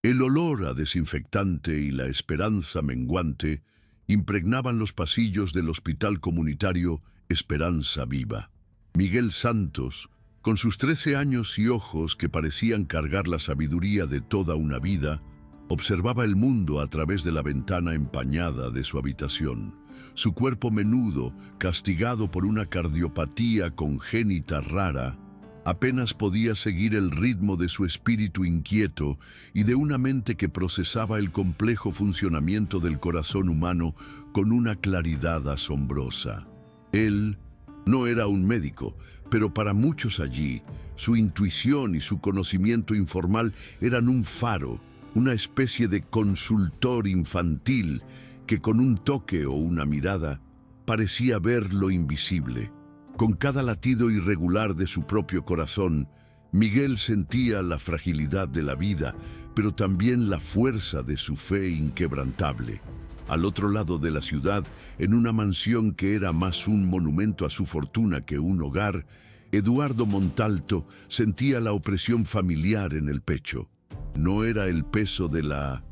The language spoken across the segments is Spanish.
El olor a desinfectante y la esperanza menguante impregnaban los pasillos del hospital comunitario Esperanza Viva. Miguel Santos, con sus 13 años y ojos que parecían cargar la sabiduría de toda una vida, observaba el mundo a través de la ventana empañada de su habitación. Su cuerpo menudo, castigado por una cardiopatía congénita rara, apenas podía seguir el ritmo de su espíritu inquieto y de una mente que procesaba el complejo funcionamiento del corazón humano con una claridad asombrosa. Él no era un médico, pero para muchos allí, su intuición y su conocimiento informal eran un faro, una especie de consultor infantil que con un toque o una mirada parecía ver lo invisible. Con cada latido irregular de su propio corazón, Miguel sentía la fragilidad de la vida, pero también la fuerza de su fe inquebrantable. Al otro lado de la ciudad, en una mansión que era más un monumento a su fortuna que un hogar, Eduardo Montalto sentía la opresión familiar en el pecho. No era el peso de la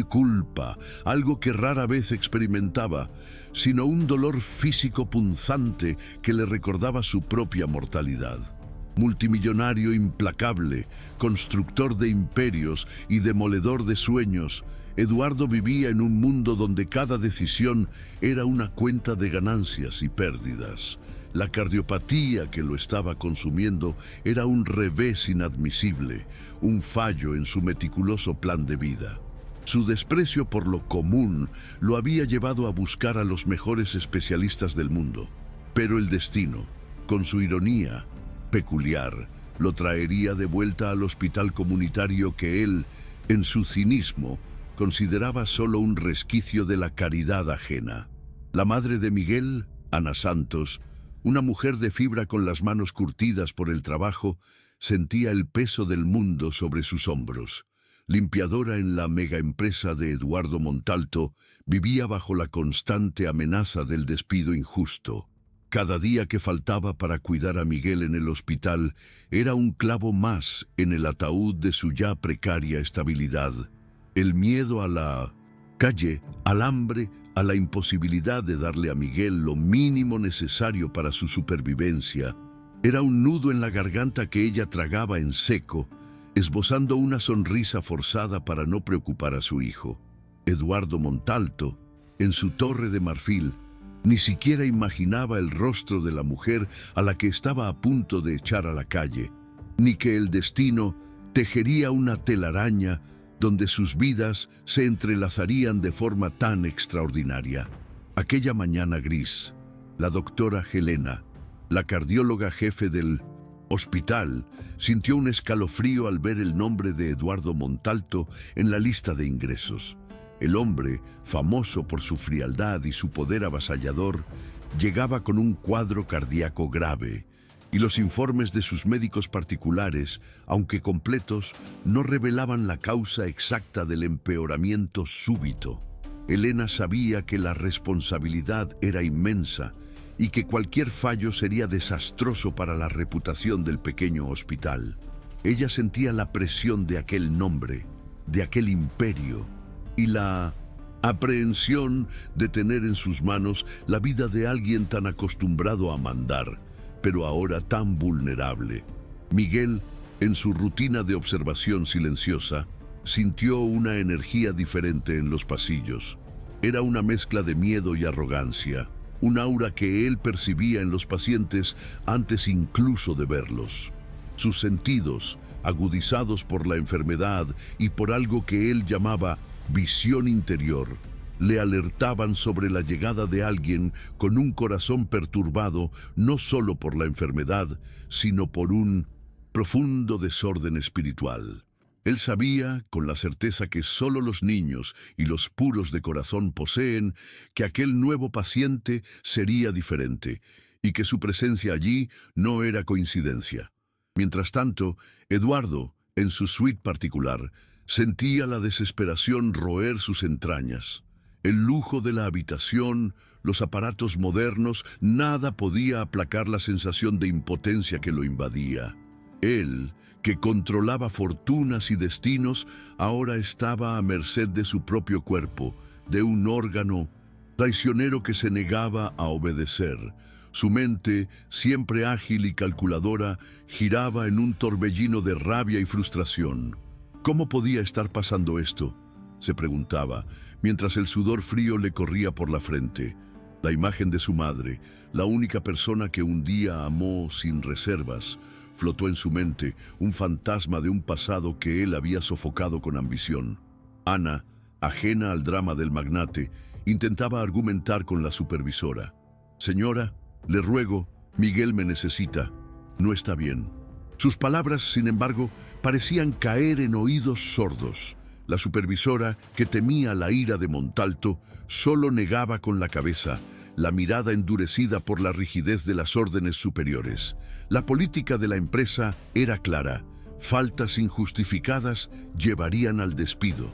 culpa, algo que rara vez experimentaba, sino un dolor físico punzante que le recordaba su propia mortalidad. Multimillonario implacable, constructor de imperios y demoledor de sueños, Eduardo vivía en un mundo donde cada decisión era una cuenta de ganancias y pérdidas. La cardiopatía que lo estaba consumiendo era un revés inadmisible, un fallo en su meticuloso plan de vida. Su desprecio por lo común lo había llevado a buscar a los mejores especialistas del mundo. Pero el destino, con su ironía peculiar, lo traería de vuelta al hospital comunitario que él, en su cinismo, consideraba solo un resquicio de la caridad ajena. La madre de Miguel, Ana Santos, una mujer de fibra con las manos curtidas por el trabajo, sentía el peso del mundo sobre sus hombros. Limpiadora en la megaempresa de Eduardo Montalto, vivía bajo la constante amenaza del despido injusto. Cada día que faltaba para cuidar a Miguel en el hospital era un clavo más en el ataúd de su ya precaria estabilidad. El miedo a la calle, al hambre, a la imposibilidad de darle a Miguel lo mínimo necesario para su supervivencia, era un nudo en la garganta que ella tragaba en seco, esbozando una sonrisa forzada para no preocupar a su hijo. Eduardo Montalto, en su torre de marfil, ni siquiera imaginaba el rostro de la mujer a la que estaba a punto de echar a la calle, ni que el destino tejería una telaraña donde sus vidas se entrelazarían de forma tan extraordinaria. Aquella mañana gris, la doctora Helena, la cardióloga jefe del hospital, sintió un escalofrío al ver el nombre de Eduardo Montalto en la lista de ingresos. El hombre, famoso por su frialdad y su poder avasallador, llegaba con un cuadro cardíaco grave, y los informes de sus médicos particulares, aunque completos, no revelaban la causa exacta del empeoramiento súbito. Helena sabía que la responsabilidad era inmensa y que cualquier fallo sería desastroso para la reputación del pequeño hospital. Ella sentía la presión de aquel nombre, de aquel imperio, y la aprehensión de tener en sus manos la vida de alguien tan acostumbrado a mandar, pero ahora tan vulnerable. Miguel, en su rutina de observación silenciosa, sintió una energía diferente en los pasillos. Era una mezcla de miedo y arrogancia, un aura que él percibía en los pacientes antes incluso de verlos. Sus sentidos, agudizados por la enfermedad y por algo que él llamaba visión interior, le alertaban sobre la llegada de alguien con un corazón perturbado no solo por la enfermedad, sino por un profundo desorden espiritual. Él sabía, con la certeza que solo los niños y los puros de corazón poseen, que aquel nuevo paciente sería diferente y que su presencia allí no era coincidencia. Mientras tanto, Eduardo, en su suite particular, sentía la desesperación roer sus entrañas. El lujo de la habitación, los aparatos modernos, nada podía aplacar la sensación de impotencia que lo invadía. Él, que controlaba fortunas y destinos, ahora estaba a merced de su propio cuerpo, de un órgano traicionero que se negaba a obedecer. Su mente, siempre ágil y calculadora, giraba en un torbellino de rabia y frustración. ¿Cómo podía estar pasando esto?, se preguntaba, mientras el sudor frío le corría por la frente. La imagen de su madre, la única persona que un día amó sin reservas, flotó en su mente, un fantasma de un pasado que él había sofocado con ambición. Ana, ajena al drama del magnate, intentaba argumentar con la supervisora. «Señora, le ruego, Miguel me necesita. No está bien». Sus palabras, sin embargo, parecían caer en oídos sordos. La supervisora, que temía la ira de Montalto, solo negaba con la cabeza, la mirada endurecida por la rigidez de las órdenes superiores. La política de la empresa era clara: faltas injustificadas llevarían al despido.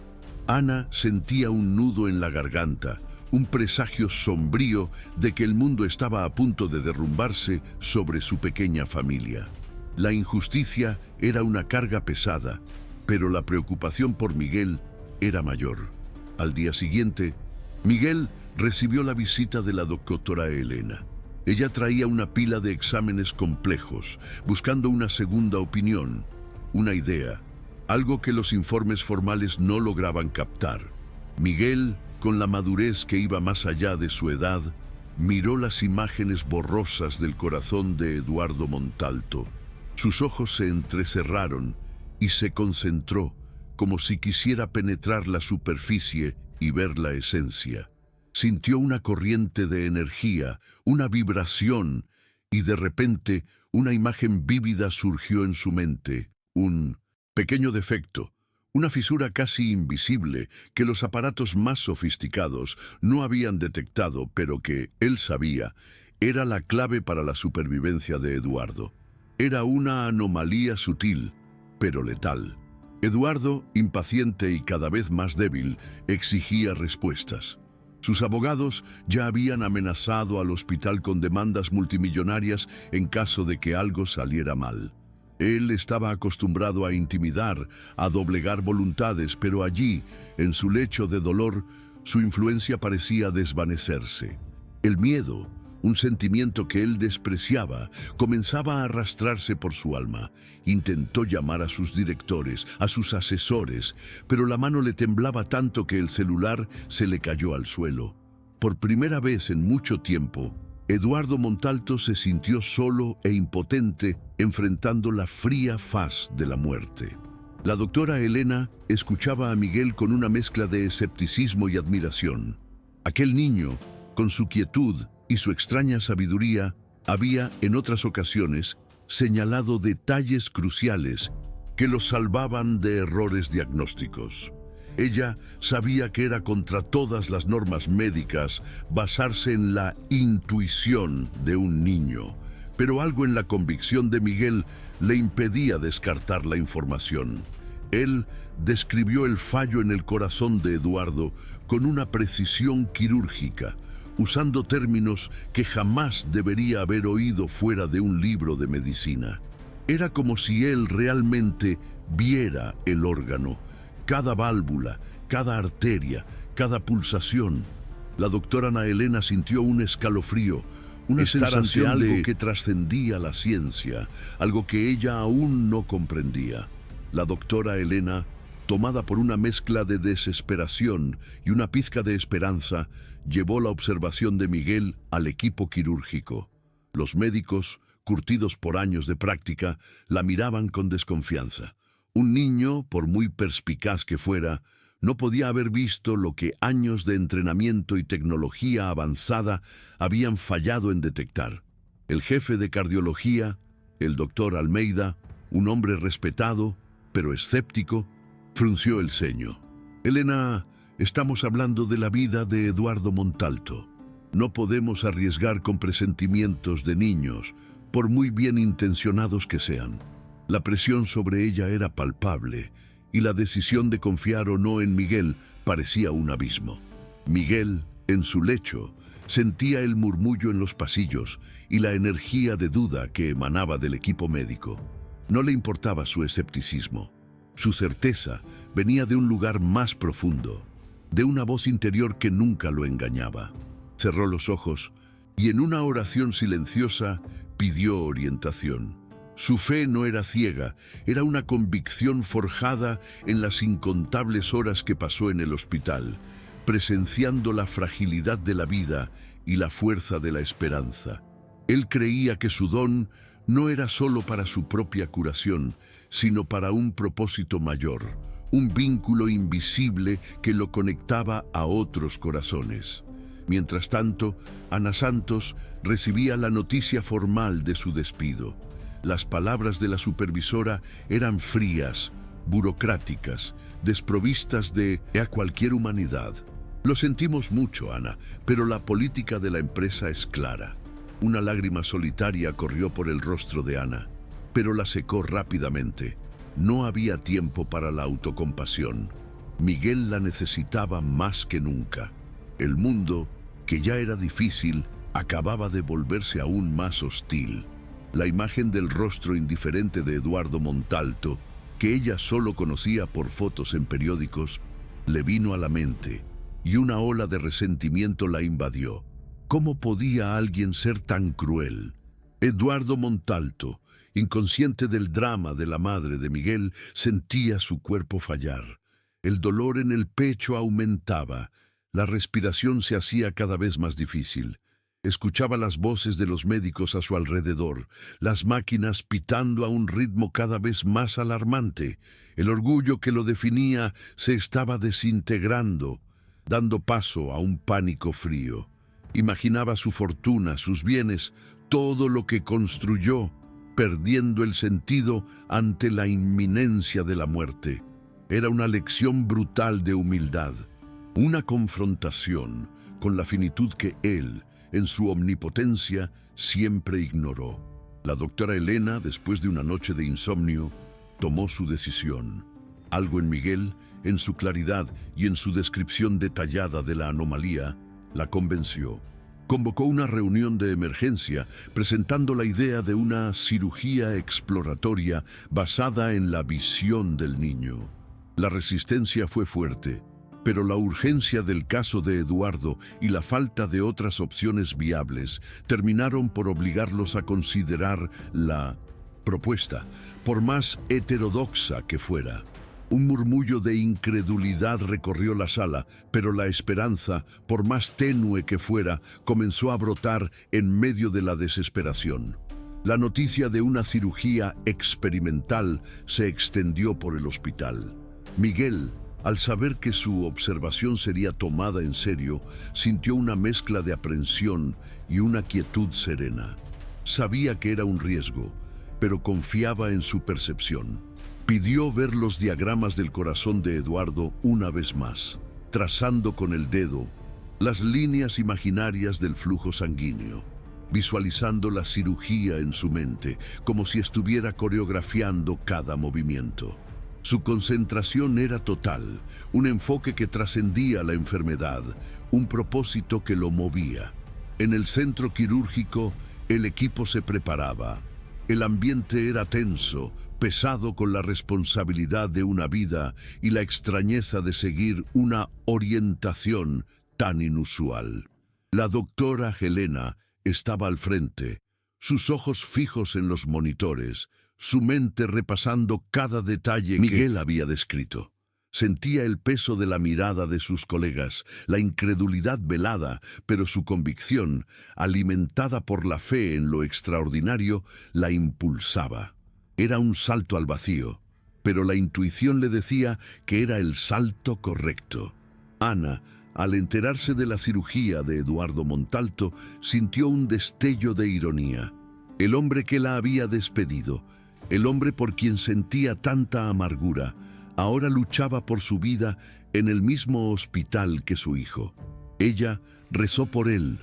Ana sentía un nudo en la garganta, un presagio sombrío de que el mundo estaba a punto de derrumbarse sobre su pequeña familia. La injusticia era una carga pesada, pero la preocupación por Miguel era mayor. Al día siguiente, Miguel recibió la visita de la doctora Elena. Ella traía una pila de exámenes complejos, buscando una segunda opinión, una idea, algo que los informes formales no lograban captar. Miguel, con la madurez que iba más allá de su edad, miró las imágenes borrosas del corazón de Eduardo Montalto. Sus ojos se entrecerraron y se concentró, como si quisiera penetrar la superficie y ver la esencia. Sintió una corriente de energía, una vibración, y de repente una imagen vívida surgió en su mente. Un pequeño defecto, una fisura casi invisible que los aparatos más sofisticados no habían detectado, pero que, él sabía, era la clave para la supervivencia de Eduardo. Era una anomalía sutil, pero letal. Eduardo, impaciente y cada vez más débil, exigía respuestas. Sus abogados ya habían amenazado al hospital con demandas multimillonarias en caso de que algo saliera mal. Él estaba acostumbrado a intimidar, a doblegar voluntades, pero allí, en su lecho de dolor, su influencia parecía desvanecerse. El miedo, un sentimiento que él despreciaba, comenzaba a arrastrarse por su alma. Intentó llamar a sus directores, a sus asesores, pero la mano le temblaba tanto que el celular se le cayó al suelo. Por primera vez en mucho tiempo, Eduardo Montalto se sintió solo e impotente, enfrentando la fría faz de la muerte. La doctora Elena escuchaba a Miguel con una mezcla de escepticismo y admiración. Aquel niño, con su quietud y su extraña sabiduría, había, en otras ocasiones, señalado detalles cruciales que lo salvaban de errores diagnósticos. Ella sabía que era contra todas las normas médicas basarse en la intuición de un niño, pero algo en la convicción de Miguel le impedía descartar la información. Él describió el fallo en el corazón de Eduardo con una precisión quirúrgica, usando términos que jamás debería haber oído fuera de un libro de medicina. Era como si él realmente viera el órgano, cada válvula, cada arteria, cada pulsación. La doctora Ana Elena sintió un escalofrío, una sensación de algo que trascendía la ciencia, algo que ella aún no comprendía. La doctora Elena, tomada por una mezcla de desesperación y una pizca de esperanza, llevó la observación de Miguel al equipo quirúrgico. Los médicos, curtidos por años de práctica, la miraban con desconfianza. Un niño, por muy perspicaz que fuera, no podía haber visto lo que años de entrenamiento y tecnología avanzada habían fallado en detectar. El jefe de cardiología, el doctor Almeida, un hombre respetado, pero escéptico, frunció el ceño. «Elena, estamos hablando de la vida de Eduardo Montalto. No podemos arriesgar con presentimientos de niños, por muy bien intencionados que sean». La presión sobre ella era palpable, y la decisión de confiar o no en Miguel parecía un abismo. Miguel, en su lecho, sentía el murmullo en los pasillos y la energía de duda que emanaba del equipo médico. No le importaba su escepticismo. Su certeza venía de un lugar más profundo, de una voz interior que nunca lo engañaba. Cerró los ojos y en una oración silenciosa pidió orientación. Su fe no era ciega, era una convicción forjada en las incontables horas que pasó en el hospital, presenciando la fragilidad de la vida y la fuerza de la esperanza. Él creía que su don no era solo para su propia curación, sino para un propósito mayor, un vínculo invisible que lo conectaba a otros corazones. Mientras tanto, Ana Santos recibía la noticia formal de su despido. Las palabras de la supervisora eran frías, burocráticas, desprovistas de cualquier humanidad. Lo sentimos mucho, Ana, pero la política de la empresa es clara. Una lágrima solitaria corrió por el rostro de Ana, pero la secó rápidamente. No había tiempo para la autocompasión. Miguel la necesitaba más que nunca. El mundo, que ya era difícil, acababa de volverse aún más hostil. La imagen del rostro indiferente de Eduardo Montalto, que ella solo conocía por fotos en periódicos, le vino a la mente, y una ola de resentimiento la invadió. ¿Cómo podía alguien ser tan cruel? Eduardo Montalto, inconsciente del drama de la madre de Miguel, sentía su cuerpo fallar. El dolor en el pecho aumentaba, la respiración se hacía cada vez más difícil. Escuchaba las voces de los médicos a su alrededor, las máquinas pitando a un ritmo cada vez más alarmante. El orgullo que lo definía se estaba desintegrando, dando paso a un pánico frío. Imaginaba su fortuna, sus bienes, todo lo que construyó, perdiendo el sentido ante la inminencia de la muerte. Era una lección brutal de humildad, una confrontación con la finitud que él, en su omnipotencia, siempre ignoró. La doctora Elena, después de una noche de insomnio, tomó su decisión. Algo en Miguel, en su claridad y en su descripción detallada de la anomalía, la convenció. Convocó una reunión de emergencia, presentando la idea de una cirugía exploratoria basada en la visión del niño. La resistencia fue fuerte, pero la urgencia del caso de Eduardo y la falta de otras opciones viables terminaron por obligarlos a considerar la propuesta, por más heterodoxa que fuera. Un murmullo de incredulidad recorrió la sala, pero la esperanza, por más tenue que fuera, comenzó a brotar en medio de la desesperación. La noticia de una cirugía experimental se extendió por el hospital. Miguel, al saber que su observación sería tomada en serio, sintió una mezcla de aprensión y una quietud serena. Sabía que era un riesgo, pero confiaba en su percepción. Pidió ver los diagramas del corazón de Eduardo una vez más, trazando con el dedo las líneas imaginarias del flujo sanguíneo, visualizando la cirugía en su mente, como si estuviera coreografiando cada movimiento. Su concentración era total, un enfoque que trascendía la enfermedad, un propósito que lo movía. En el centro quirúrgico, el equipo se preparaba. El ambiente era tenso, pesado con la responsabilidad de una vida y la extrañeza de seguir una orientación tan inusual. La doctora Helena estaba al frente, sus ojos fijos en los monitores, su mente repasando cada detalle que Miguel había descrito. Sentía el peso de la mirada de sus colegas, la incredulidad velada, pero su convicción, alimentada por la fe en lo extraordinario, la impulsaba. Era un salto al vacío, pero la intuición le decía que era el salto correcto. Ana, al enterarse de la cirugía de Eduardo Montalto, sintió un destello de ironía. El hombre que la había despedido, el hombre por quien sentía tanta amargura, ahora luchaba por su vida en el mismo hospital que su hijo. Ella rezó por él,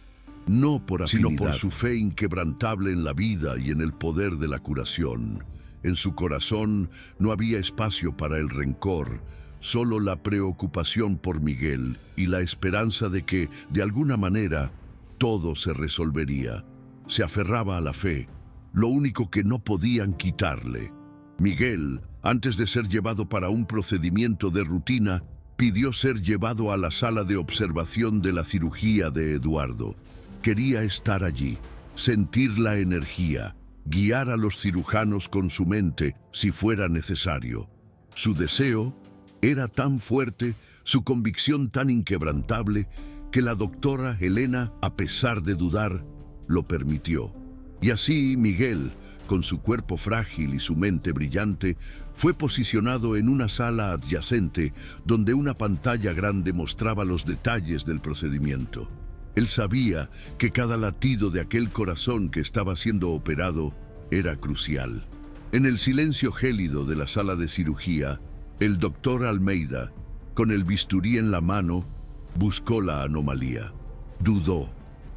no por afinidad, sino por su fe inquebrantable en la vida y en el poder de la curación. En su corazón no había espacio para el rencor, solo la preocupación por Miguel y la esperanza de que, de alguna manera, todo se resolvería. Se aferraba a la fe, lo único que no podían quitarle. Miguel, antes de ser llevado para un procedimiento de rutina, pidió ser llevado a la sala de observación de la cirugía de Eduardo. Quería estar allí, sentir la energía, guiar a los cirujanos con su mente si fuera necesario. Su deseo era tan fuerte, su convicción tan inquebrantable, que la doctora Elena, a pesar de dudar, lo permitió. Y así Miguel, con su cuerpo frágil y su mente brillante, fue posicionado en una sala adyacente donde una pantalla grande mostraba los detalles del procedimiento. Él sabía que cada latido de aquel corazón que estaba siendo operado era crucial. En el silencio gélido de la sala de cirugía, el doctor Almeida, con el bisturí en la mano, buscó la anomalía. Dudó.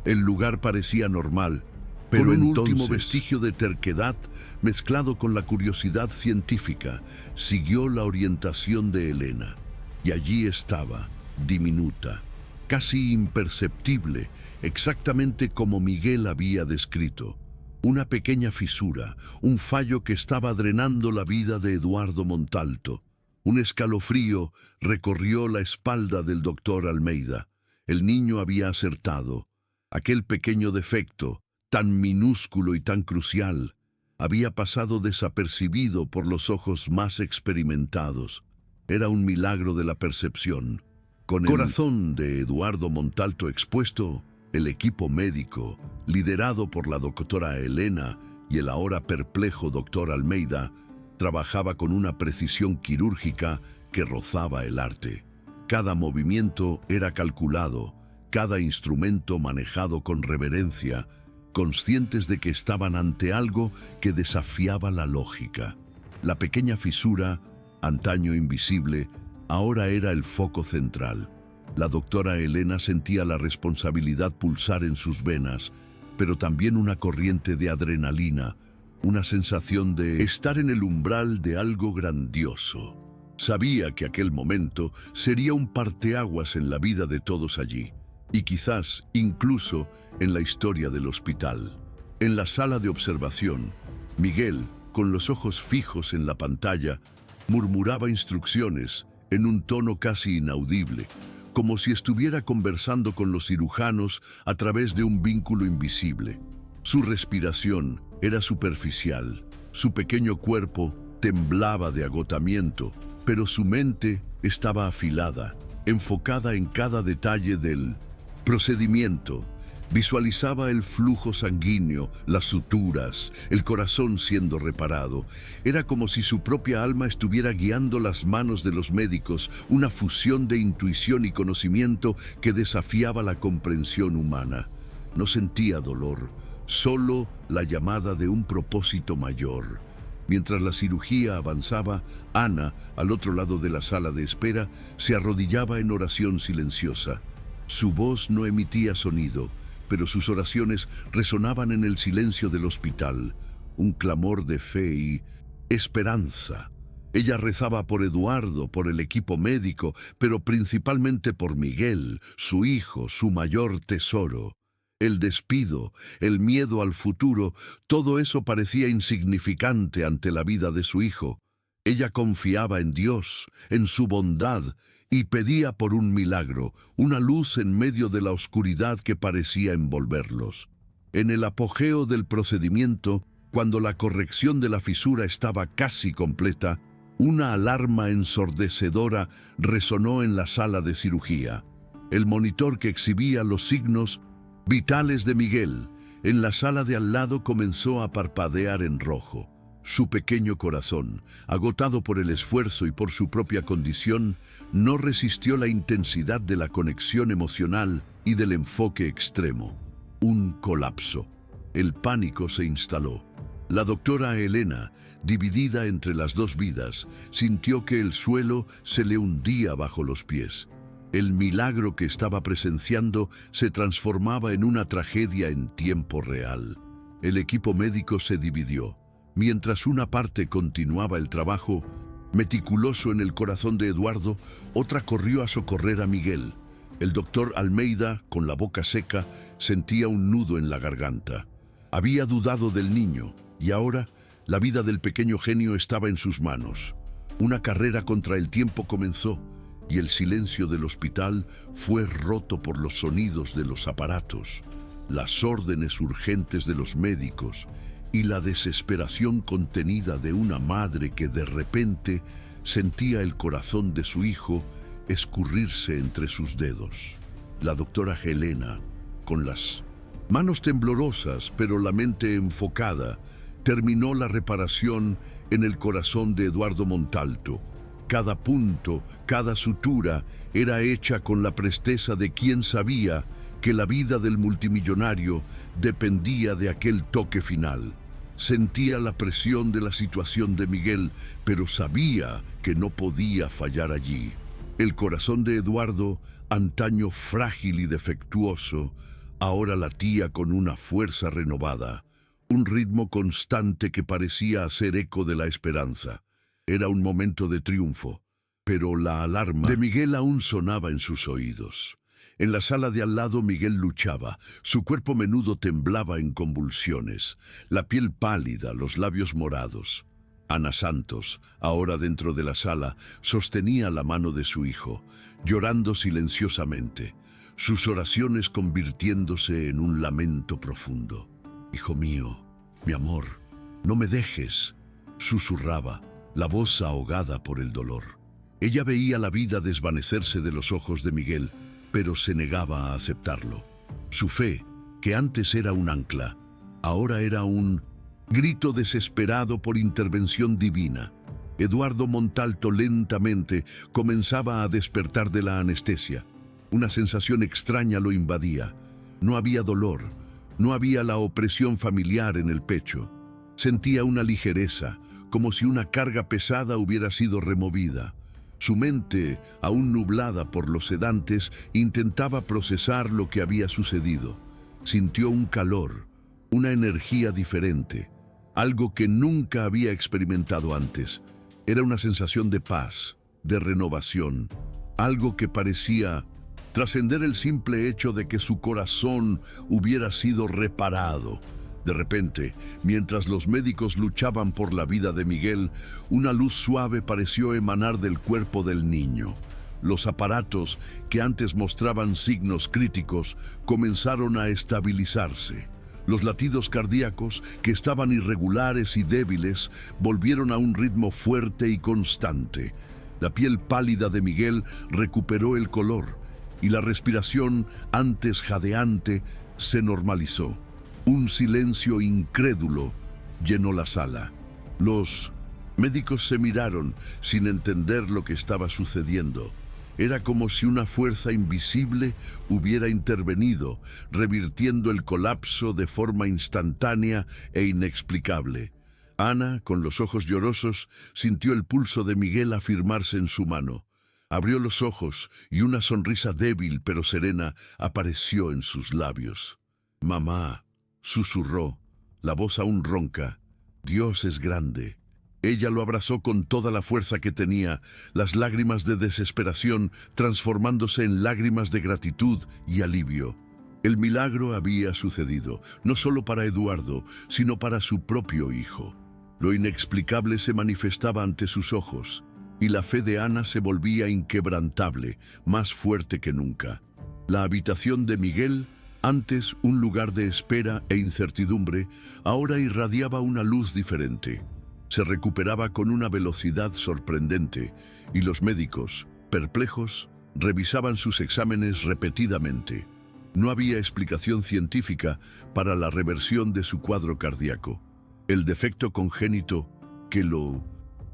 El lugar parecía normal, pero un último vestigio de terquedad, mezclado con la curiosidad científica, siguió la orientación de Elena. Y allí estaba, diminuta, casi imperceptible, exactamente como Miguel había descrito. Una pequeña fisura, un fallo que estaba drenando la vida de Eduardo Montalto. Un escalofrío recorrió la espalda del doctor Almeida. El niño había acertado. Aquel pequeño defecto, tan minúsculo y tan crucial, había pasado desapercibido por los ojos más experimentados. Era un milagro de la percepción. Con el corazón de Eduardo Montalto expuesto, el equipo médico, liderado por la doctora Elena y el ahora perplejo doctor Almeida, trabajaba con una precisión quirúrgica que rozaba el arte. Cada movimiento era calculado, cada instrumento manejado con reverencia, conscientes de que estaban ante algo que desafiaba la lógica. La pequeña fisura, antaño invisible, ahora era el foco central. La doctora Elena sentía la responsabilidad pulsar en sus venas, pero también una corriente de adrenalina, una sensación de estar en el umbral de algo grandioso. Sabía que aquel momento sería un parteaguas en la vida de todos allí, y quizás incluso en la historia del hospital. En la sala de observación, Miguel, con los ojos fijos en la pantalla, murmuraba instrucciones en un tono casi inaudible, como si estuviera conversando con los cirujanos a través de un vínculo invisible. Su respiración era superficial, su pequeño cuerpo temblaba de agotamiento, pero su mente estaba afilada, enfocada en cada detalle del procedimiento. Visualizaba el flujo sanguíneo, las suturas, el corazón siendo reparado. Era como si su propia alma estuviera guiando las manos de los médicos, una fusión de intuición y conocimiento que desafiaba la comprensión humana. No sentía dolor, solo la llamada de un propósito mayor. Mientras la cirugía avanzaba, Ana, al otro lado de la sala de espera, se arrodillaba en oración silenciosa. Su voz no emitía sonido, pero sus oraciones resonaban en el silencio del hospital, un clamor de fe y esperanza. Ella rezaba por Eduardo, por el equipo médico, pero principalmente por Miguel, su hijo, su mayor tesoro. El despido, el miedo al futuro, todo eso parecía insignificante ante la vida de su hijo. Ella confiaba en Dios, en su bondad, y pedía por un milagro, una luz en medio de la oscuridad que parecía envolverlos. En el apogeo del procedimiento, cuando la corrección de la fisura estaba casi completa, una alarma ensordecedora resonó en la sala de cirugía. El monitor que exhibía los signos vitales de Miguel en la sala de al lado comenzó a parpadear en rojo. Su pequeño corazón, agotado por el esfuerzo y por su propia condición, no resistió la intensidad de la conexión emocional y del enfoque extremo. Un colapso. El pánico se instaló. La doctora Elena, dividida entre las dos vidas, sintió que el suelo se le hundía bajo los pies. El milagro que estaba presenciando se transformaba en una tragedia en tiempo real. El equipo médico se dividió. Mientras una parte continuaba el trabajo meticuloso en el corazón de Eduardo, otra corrió a socorrer a Miguel. El doctor Almeida, con la boca seca, sentía un nudo en la garganta. Había dudado del niño y ahora La vida del pequeño genio estaba en sus manos. Una carrera contra el tiempo comenzó y el silencio del hospital fue roto por los sonidos de los aparatos, las órdenes urgentes de los médicos y la desesperación contenida de una madre que de repente sentía el corazón de su hijo escurrirse entre sus dedos. La doctora Helena, con las manos temblorosas pero la mente enfocada, terminó la reparación en el corazón de Eduardo Montalto. Cada punto, cada sutura era hecha con la presteza de quien sabía que la vida del multimillonario dependía de aquel toque final. Sentía la presión de la situación de Miguel, pero sabía que no podía fallar allí. El corazón de Eduardo, antaño frágil y defectuoso, ahora latía con una fuerza renovada, un ritmo constante que parecía hacer eco de la esperanza. Era un momento de triunfo, pero la alarma de Miguel aún sonaba en sus oídos. En la sala de al lado Miguel luchaba, su cuerpo menudo temblaba en convulsiones, la piel pálida, los labios morados. Ana Santos, ahora dentro de la sala, sostenía la mano de su hijo, llorando silenciosamente, sus oraciones convirtiéndose en un lamento profundo. «Hijo mío, mi amor, no me dejes», susurraba, la voz ahogada por el dolor. Ella veía la vida desvanecerse de los ojos de Miguel, pero se negaba a aceptarlo. Su fe, que antes era un ancla, ahora era un grito desesperado por intervención divina. Eduardo Montalto lentamente comenzaba a despertar de la anestesia. Una sensación extraña lo invadía. No había dolor, no había la opresión familiar en el pecho. Sentía una ligereza, como si una carga pesada hubiera sido removida. Su mente, aún nublada por los sedantes, intentaba procesar lo que había sucedido. Sintió un calor, una energía diferente, algo que nunca había experimentado antes. Era una sensación de paz, de renovación, algo que parecía trascender el simple hecho de que su corazón hubiera sido reparado. De repente, mientras los médicos luchaban por la vida de Miguel, una luz suave pareció emanar del cuerpo del niño. Los aparatos, que antes mostraban signos críticos, comenzaron a estabilizarse. Los latidos cardíacos, que estaban irregulares y débiles, volvieron a un ritmo fuerte y constante. La piel pálida de Miguel recuperó el color, y la respiración, antes jadeante, se normalizó. Un silencio incrédulo llenó la sala. Los médicos se miraron sin entender lo que estaba sucediendo. Era como si una fuerza invisible hubiera intervenido, revirtiendo el colapso de forma instantánea e inexplicable. Ana, con los ojos llorosos, sintió el pulso de Miguel afirmarse en su mano. Abrió los ojos y una sonrisa débil pero serena apareció en sus labios. «Mamá», susurró, la voz aún ronca, «Dios es grande». Ella lo abrazó con toda la fuerza que tenía, las lágrimas de desesperación transformándose en lágrimas de gratitud y alivio. El milagro había sucedido, no solo para Eduardo, sino para su propio hijo. Lo inexplicable se manifestaba ante sus ojos, y la fe de Ana se volvía inquebrantable, más fuerte que nunca. La habitación de Miguel, antes un lugar de espera e incertidumbre, ahora irradiaba una luz diferente. Se recuperaba con una velocidad sorprendente, y los médicos, perplejos, revisaban sus exámenes repetidamente. No había explicación científica para la reversión de su cuadro cardíaco. El defecto congénito que lo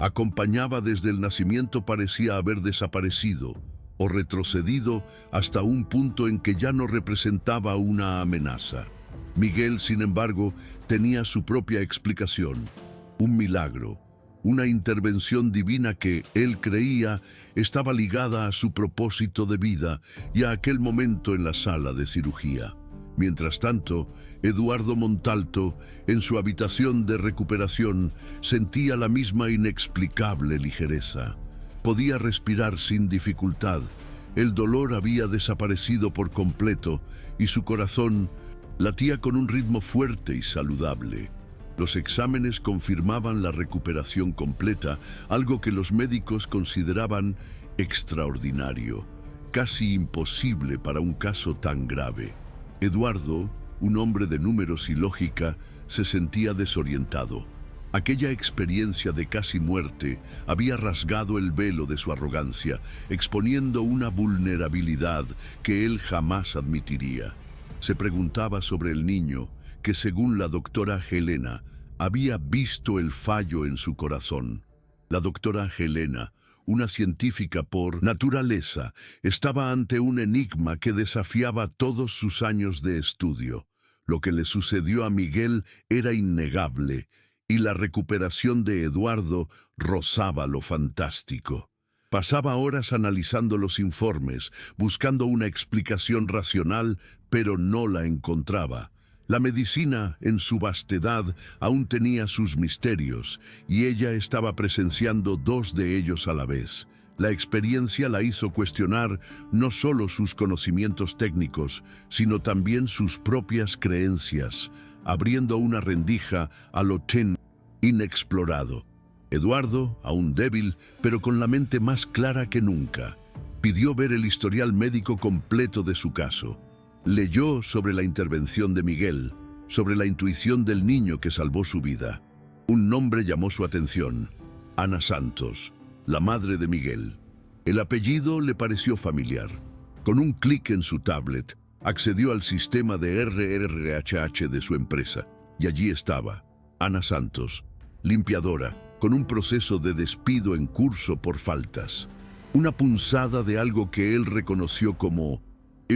acompañaba desde el nacimiento parecía haber desaparecido o retrocedido hasta un punto en que ya no representaba una amenaza. Miguel, sin embargo, tenía su propia explicación, un milagro, una intervención divina que él creía estaba ligada a su propósito de vida y a aquel momento en la sala de cirugía. Mientras tanto, Eduardo Montalto, en su habitación de recuperación, sentía la misma inexplicable ligereza. Podía respirar sin dificultad, el dolor había desaparecido por completo y su corazón latía con un ritmo fuerte y saludable. Los exámenes confirmaban la recuperación completa, algo que los médicos consideraban extraordinario, casi imposible para un caso tan grave. Eduardo, un hombre de números y lógica, se sentía desorientado. Aquella experiencia de casi muerte había rasgado el velo de su arrogancia, exponiendo una vulnerabilidad que él jamás admitiría. Se preguntaba sobre el niño, que según la doctora Helena, había visto el fallo en su corazón. La doctora Helena, una científica por naturaleza, estaba ante un enigma que desafiaba todos sus años de estudio. Lo que le sucedió a Miguel era innegable, y la recuperación de Eduardo rozaba lo fantástico. Pasaba horas analizando los informes, buscando una explicación racional, pero no la encontraba. La medicina, en su vastedad, aún tenía sus misterios, y ella estaba presenciando dos de ellos a la vez. La experiencia la hizo cuestionar no solo sus conocimientos técnicos, sino también sus propias creencias, abriendo una rendija a lo inexplorado. Eduardo, aún débil, pero con la mente más clara que nunca, pidió ver el historial médico completo de su caso. Leyó sobre la intervención de Miguel, sobre la intuición del niño que salvó su vida. Un nombre llamó su atención: Ana Santos, la madre de Miguel. El apellido le pareció familiar. Con un clic en su tablet, accedió al sistema de RRHH de su empresa, y allí estaba, Ana Santos, limpiadora, con un proceso de despido en curso por faltas. Una punzada de algo que él reconoció como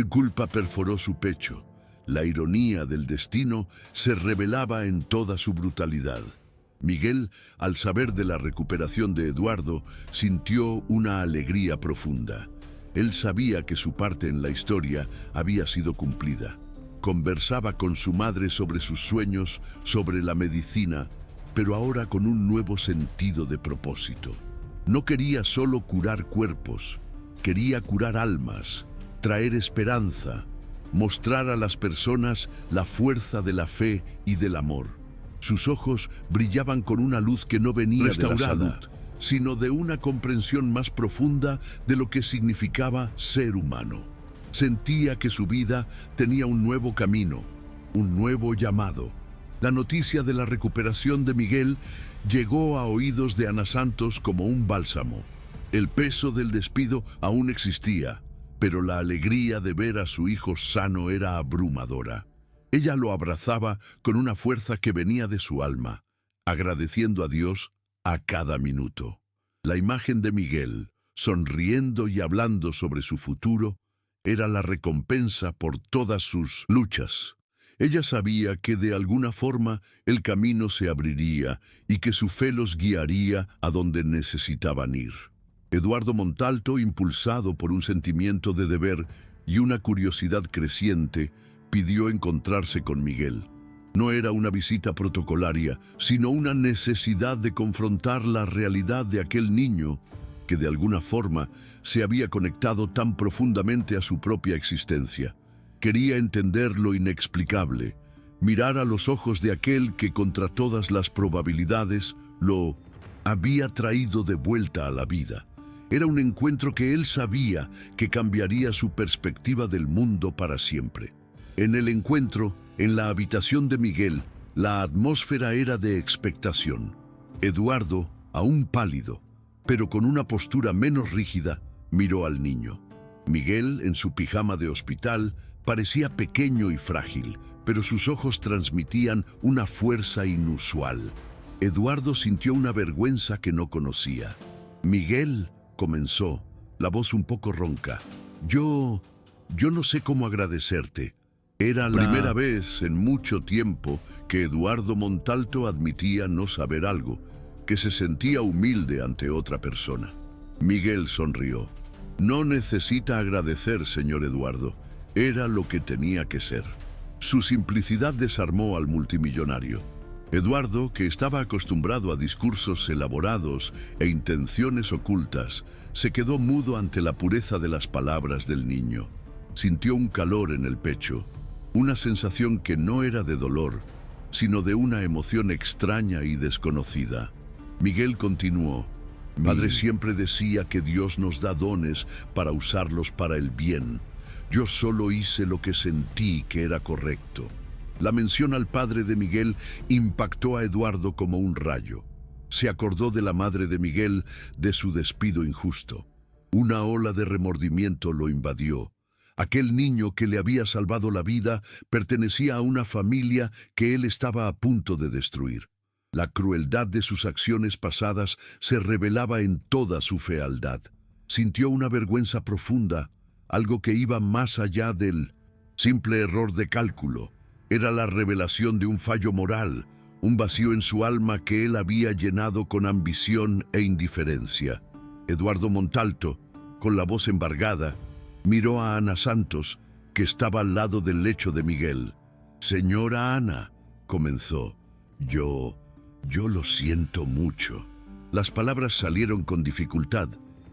culpa perforó su pecho. La ironía del destino se revelaba en toda su brutalidad. Miguel, al saber de la recuperación de Eduardo, sintió una alegría profunda. Él sabía que su parte en la historia había sido cumplida. Conversaba con su madre sobre sus sueños, sobre la medicina, pero ahora con un nuevo sentido de propósito. No quería solo curar cuerpos, quería curar almas, traer esperanza, mostrar a las personas la fuerza de la fe y del amor. Sus ojos brillaban con una luz que no venía de la salud, sino de una comprensión más profunda de lo que significaba ser humano. Sentía que su vida tenía un nuevo camino, un nuevo llamado. La noticia de la recuperación de Miguel llegó a oídos de Ana Santos como un bálsamo. El peso del despido aún existía, pero la alegría de ver a su hijo sano era abrumadora. Ella lo abrazaba con una fuerza que venía de su alma, agradeciendo a Dios a cada minuto. La imagen de Miguel, sonriendo y hablando sobre su futuro, era la recompensa por todas sus luchas. Ella sabía que de alguna forma el camino se abriría y que su fe los guiaría a donde necesitaban ir. Eduardo Montalto, impulsado por un sentimiento de deber y una curiosidad creciente, pidió encontrarse con Miguel. No era una visita protocolaria, sino una necesidad de confrontar la realidad de aquel niño que de alguna forma se había conectado tan profundamente a su propia existencia. Quería entender lo inexplicable, mirar a los ojos de aquel que contra todas las probabilidades lo había traído de vuelta a la vida. Era un encuentro que él sabía que cambiaría su perspectiva del mundo para siempre. En el encuentro, en la habitación de Miguel, la atmósfera era de expectación. Eduardo, aún pálido, pero con una postura menos rígida, miró al niño. Miguel, en su pijama de hospital, parecía pequeño y frágil, pero sus ojos transmitían una fuerza inusual. Eduardo sintió una vergüenza que no conocía. «Miguel», comenzó, la voz un poco ronca, yo no sé cómo agradecerte». Era la primera vez en mucho tiempo que Eduardo Montalto admitía no saber algo, que se sentía humilde ante otra persona. Miguel sonrió. «No necesita agradecer, señor Eduardo. Era lo que tenía que ser». Su simplicidad desarmó al multimillonario. Eduardo, que estaba acostumbrado a discursos elaborados e intenciones ocultas, se quedó mudo ante la pureza de las palabras del niño. Sintió un calor en el pecho, una sensación que no era de dolor, sino de una emoción extraña y desconocida. Miguel continuó: Padre siempre decía que Dios nos da dones para usarlos para el bien. Yo solo hice lo que sentí que era correcto. La mención al padre de Miguel impactó a Eduardo como un rayo. Se acordó de la madre de Miguel, de su despido injusto. Una ola de remordimiento lo invadió. Aquel niño que le había salvado la vida pertenecía a una familia que él estaba a punto de destruir. La crueldad de sus acciones pasadas se revelaba en toda su fealdad. Sintió una vergüenza profunda, algo que iba más allá del simple error de cálculo. Era la revelación de un fallo moral, un vacío en su alma que él había llenado con ambición e indiferencia. Eduardo Montalto, con la voz embargada, miró a Ana Santos, que estaba al lado del lecho de Miguel. «Señora Ana», comenzó, yo lo siento mucho». Las palabras salieron con dificultad,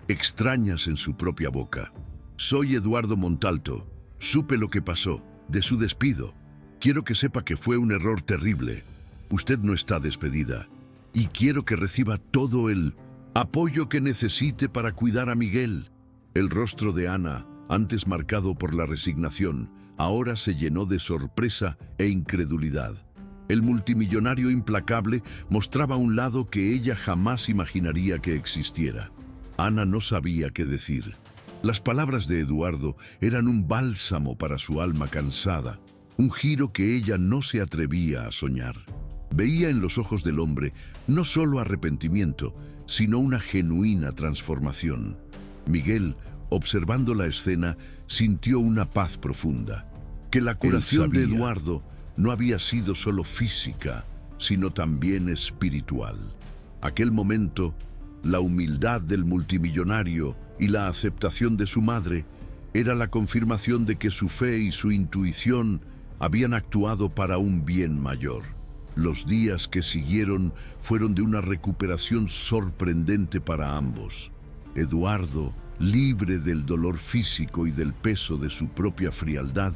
extrañas en su propia boca. «Soy Eduardo Montalto. Supe lo que pasó, de su despido. Quiero que sepa que fue un error terrible. Usted no está despedida. Y quiero que reciba todo el apoyo que necesite para cuidar a Miguel». El rostro de Ana, antes marcado por la resignación, ahora se llenó de sorpresa e incredulidad. El multimillonario implacable mostraba un lado que ella jamás imaginaría que existiera. Ana no sabía qué decir. Las palabras de Eduardo eran un bálsamo para su alma cansada, un giro que ella no se atrevía a soñar. Veía en los ojos del hombre no solo arrepentimiento, sino una genuina transformación. Miguel, observando la escena, sintió una paz profunda. Que la curación de Eduardo no había sido solo física, sino también espiritual. Aquel momento, la humildad del multimillonario y la aceptación de su madre era la confirmación de que su fe y su intuición habían actuado para un bien mayor. Los días que siguieron fueron de una recuperación sorprendente para ambos. Eduardo, libre del dolor físico y del peso de su propia frialdad,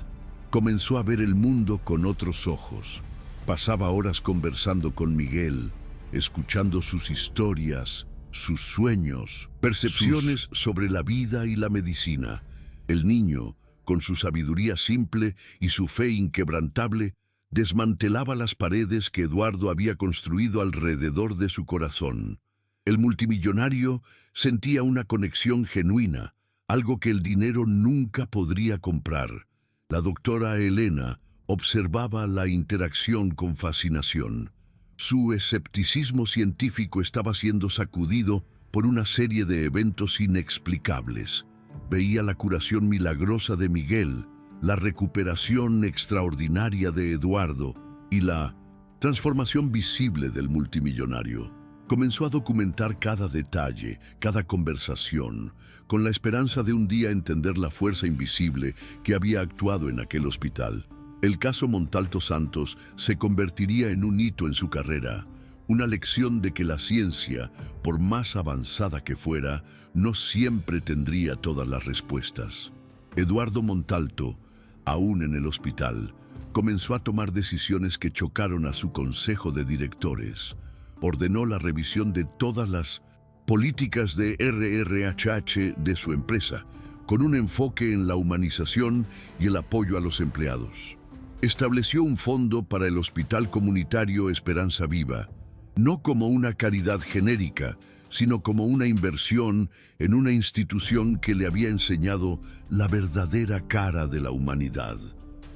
comenzó a ver el mundo con otros ojos. Pasaba horas conversando con Miguel, escuchando sus historias, sus sueños, percepciones sobre la vida y la medicina. El niño, con su sabiduría simple y su fe inquebrantable, desmantelaba las paredes que Eduardo había construido alrededor de su corazón. El multimillonario sentía una conexión genuina, algo que el dinero nunca podría comprar. La doctora Elena observaba la interacción con fascinación. Su escepticismo científico estaba siendo sacudido por una serie de eventos inexplicables. Veía la curación milagrosa de Miguel, la recuperación extraordinaria de Eduardo y la transformación visible del multimillonario. Comenzó a documentar cada detalle, cada conversación, con la esperanza de un día entender la fuerza invisible que había actuado en aquel hospital. El caso Montalto Santos se convertiría en un hito en su carrera, una lección de que la ciencia, por más avanzada que fuera, no siempre tendría todas las respuestas. Eduardo Montalto, aún en el hospital, comenzó a tomar decisiones que chocaron a su consejo de directores. Ordenó la revisión de todas las políticas de RRHH de su empresa, con un enfoque en la humanización y el apoyo a los empleados. Estableció un fondo para el Hospital Comunitario Esperanza Viva, no como una caridad genérica, sino como una inversión en una institución que le había enseñado la verdadera cara de la humanidad.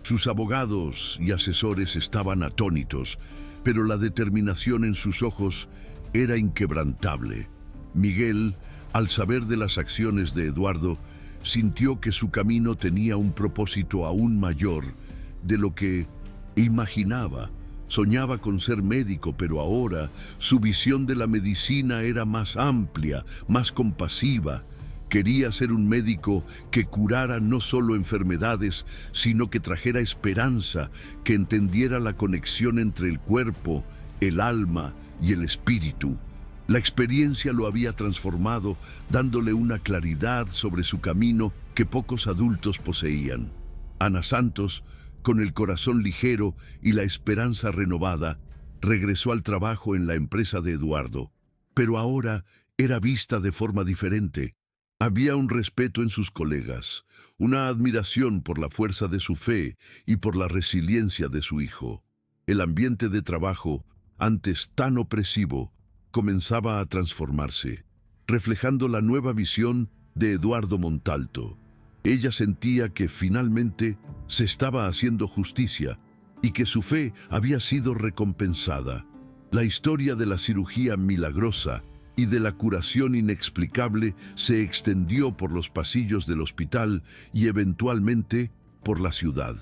Sus abogados y asesores estaban atónitos, pero la determinación en sus ojos era inquebrantable. Miguel, al saber de las acciones de Eduardo, sintió que su camino tenía un propósito aún mayor de lo que imaginaba. Soñaba con ser médico, pero ahora su visión de la medicina era más amplia, más compasiva. Quería ser un médico que curara no solo enfermedades, sino que trajera esperanza, que entendiera la conexión entre el cuerpo, el alma y el espíritu. La experiencia lo había transformado, dándole una claridad sobre su camino que pocos adultos poseían. Ana Santos, Con el corazón ligero y la esperanza renovada, regresó al trabajo en la empresa de Eduardo. Pero ahora era vista de forma diferente. Había un respeto en sus colegas, una admiración por la fuerza de su fe y por la resiliencia de su hijo. El ambiente de trabajo, antes tan opresivo, comenzaba a transformarse, reflejando la nueva visión de Eduardo Montalto. Ella sentía que finalmente se estaba haciendo justicia y que su fe había sido recompensada. La historia de la cirugía milagrosa y de la curación inexplicable se extendió por los pasillos del hospital y eventualmente por la ciudad.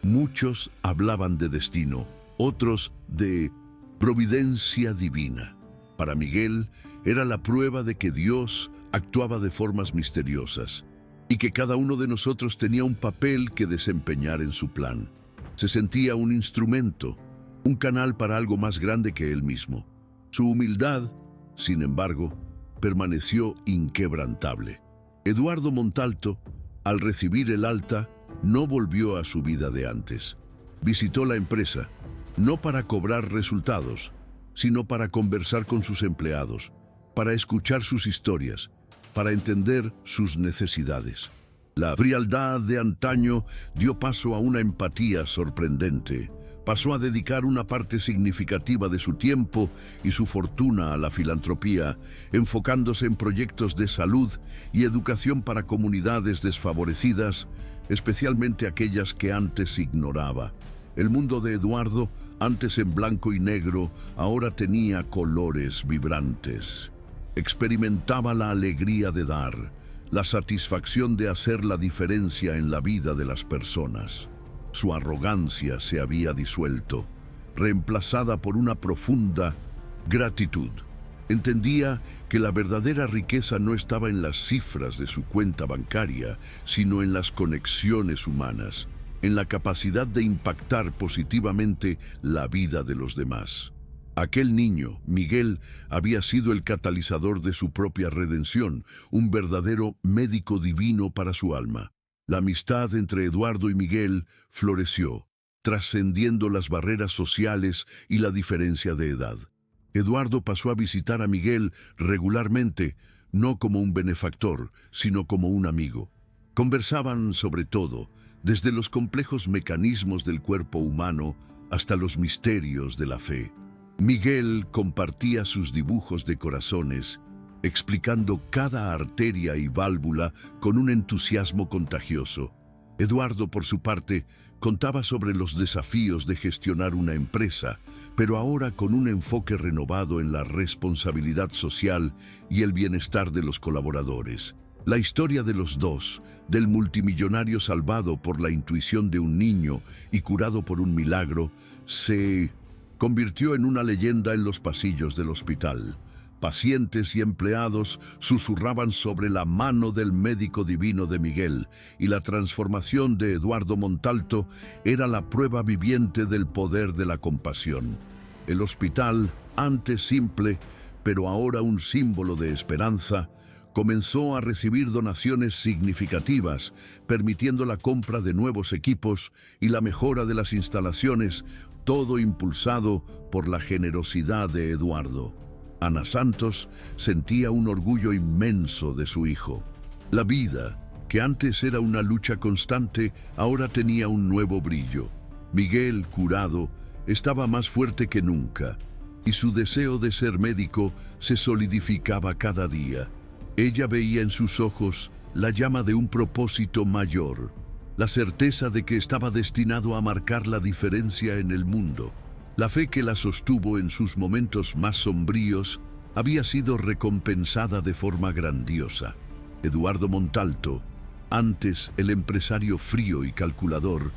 Muchos hablaban de destino, otros de providencia divina. Para Miguel era la prueba de que Dios actuaba de formas misteriosas y que cada uno de nosotros tenía un papel que desempeñar en su plan. Se sentía un instrumento, un canal para algo más grande que él mismo. Su humildad, sin embargo, permaneció inquebrantable. Eduardo Montalto, al recibir el alta, no volvió a su vida de antes. Visitó la empresa, no para cobrar resultados, sino para conversar con sus empleados, para escuchar sus historias, para entender sus necesidades. La frialdad de antaño dio paso a una empatía sorprendente. Pasó a dedicar una parte significativa de su tiempo y su fortuna a la filantropía, enfocándose en proyectos de salud y educación para comunidades desfavorecidas, especialmente aquellas que antes ignoraba. El mundo de Eduardo, antes en blanco y negro, ahora tenía colores vibrantes. Experimentaba la alegría de dar, la satisfacción de hacer la diferencia en la vida de las personas. Su arrogancia se había disuelto, reemplazada por una profunda gratitud. Entendía que la verdadera riqueza no estaba en las cifras de su cuenta bancaria, sino en las conexiones humanas, en la capacidad de impactar positivamente la vida de los demás. Aquel niño, Miguel, había sido el catalizador de su propia redención, un verdadero médico divino para su alma. La amistad entre Eduardo y Miguel floreció, trascendiendo las barreras sociales y la diferencia de edad. Eduardo pasó a visitar a Miguel regularmente, no como un benefactor, sino como un amigo. Conversaban sobre todo, desde los complejos mecanismos del cuerpo humano hasta los misterios de la fe. Miguel compartía sus dibujos de corazones, explicando cada arteria y válvula con un entusiasmo contagioso. Eduardo, por su parte, contaba sobre los desafíos de gestionar una empresa, pero ahora con un enfoque renovado en la responsabilidad social y el bienestar de los colaboradores. La historia de los dos, del multimillonario salvado por la intuición de un niño y curado por un milagro, se convirtió en una leyenda en los pasillos del hospital. Pacientes y empleados susurraban sobre la mano del médico divino de Miguel, y la transformación de Eduardo Montalto era la prueba viviente del poder de la compasión. El hospital, antes simple, pero ahora un símbolo de esperanza, comenzó a recibir donaciones significativas, permitiendo la compra de nuevos equipos y la mejora de las instalaciones, todo impulsado por la generosidad de Eduardo. Ana Santos sentía un orgullo inmenso de su hijo. La vida, que antes era una lucha constante, ahora tenía un nuevo brillo. Miguel, curado, estaba más fuerte que nunca, y su deseo de ser médico se solidificaba cada día. Ella veía en sus ojos la llama de un propósito mayor, la certeza de que estaba destinado a marcar la diferencia en el mundo. La fe que la sostuvo en sus momentos más sombríos había sido recompensada de forma grandiosa. Eduardo Montalto, antes el empresario frío y calculador,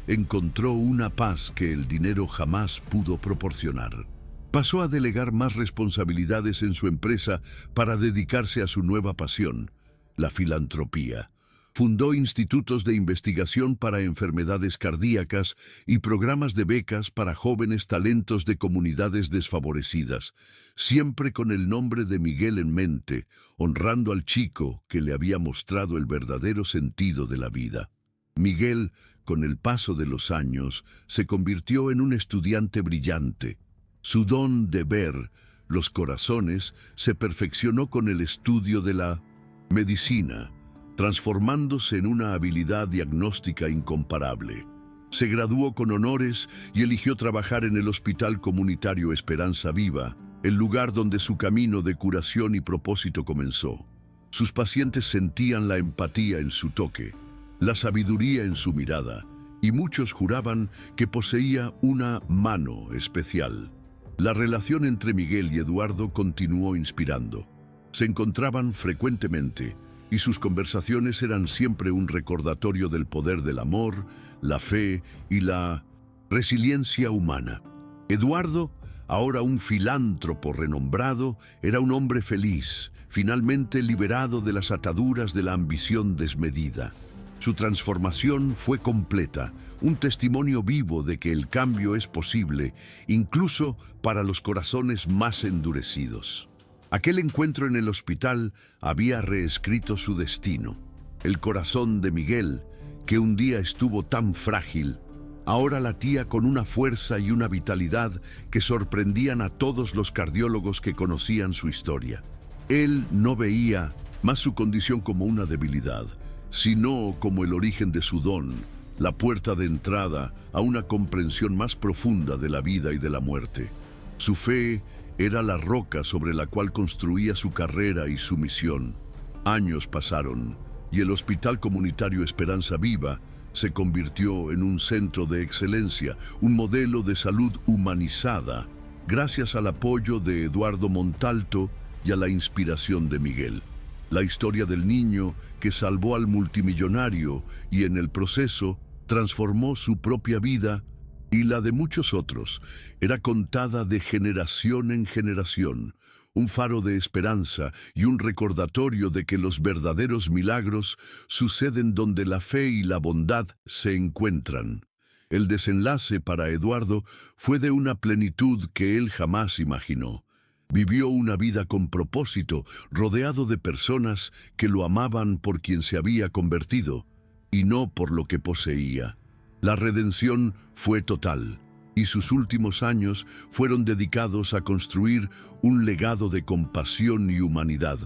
encontró una paz que el dinero jamás pudo proporcionar. Pasó a delegar más responsabilidades en su empresa para dedicarse a su nueva pasión, la filantropía. Fundó institutos de investigación para enfermedades cardíacas y programas de becas para jóvenes talentos de comunidades desfavorecidas, siempre con el nombre de Miguel en mente, honrando al chico que le había mostrado el verdadero sentido de la vida. Miguel, con el paso de los años, se convirtió en un estudiante brillante. Su don de ver los corazones se perfeccionó con el estudio de la medicina, transformándose en una habilidad diagnóstica incomparable. Se graduó con honores y eligió trabajar en el Hospital Comunitario Esperanza Viva, el lugar donde su camino de curación y propósito comenzó. Sus pacientes sentían la empatía en su toque, la sabiduría en su mirada, y muchos juraban que poseía una mano especial. La relación entre Miguel y Eduardo continuó inspirando. Se encontraban frecuentemente, y sus conversaciones eran siempre un recordatorio del poder del amor, la fe y la resiliencia humana. Eduardo, ahora un filántropo renombrado, era un hombre feliz, finalmente liberado de las ataduras de la ambición desmedida. Su transformación fue completa, un testimonio vivo de que el cambio es posible, incluso para los corazones más endurecidos. Aquel encuentro en el hospital había reescrito su destino. El corazón de Miguel, que un día estuvo tan frágil, ahora latía con una fuerza y una vitalidad que sorprendían a todos los cardiólogos que conocían su historia. Él no veía más su condición como una debilidad, sino como el origen de su don, la puerta de entrada a una comprensión más profunda de la vida y de la muerte. Su fe era la roca sobre la cual construía su carrera y su misión. Años pasaron y el Hospital Comunitario Esperanza Viva se convirtió en un centro de excelencia, un modelo de salud humanizada, gracias al apoyo de Eduardo Montalto y a la inspiración de Miguel. La historia del niño que salvó al multimillonario y en el proceso transformó su propia vida y la de muchos otros era contada de generación en generación, un faro de esperanza y un recordatorio de que los verdaderos milagros suceden donde la fe y la bondad se encuentran. El desenlace para Eduardo fue de una plenitud que él jamás imaginó. Vivió una vida con propósito, rodeado de personas que lo amaban por quien se había convertido y no por lo que poseía. La redención fue total, y sus últimos años fueron dedicados a construir un legado de compasión y humanidad,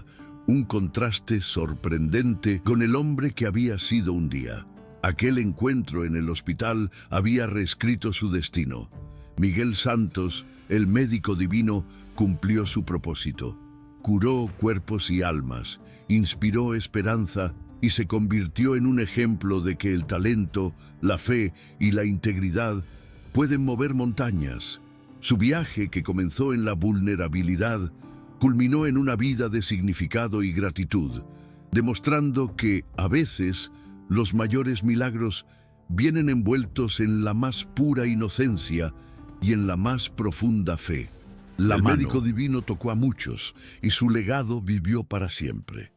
un contraste sorprendente con el hombre que había sido un día. Aquel encuentro en el hospital había reescrito su destino. Miguel Santos, el médico divino, cumplió su propósito. Curó cuerpos y almas, inspiró esperanza y se convirtió en un ejemplo de que el talento, la fe y la integridad pueden mover montañas. Su viaje, que comenzó en la vulnerabilidad, culminó en una vida de significado y gratitud, demostrando que, a veces, los mayores milagros vienen envueltos en la más pura inocencia y en la más profunda fe. El médico divino tocó a muchos y su legado vivió para siempre.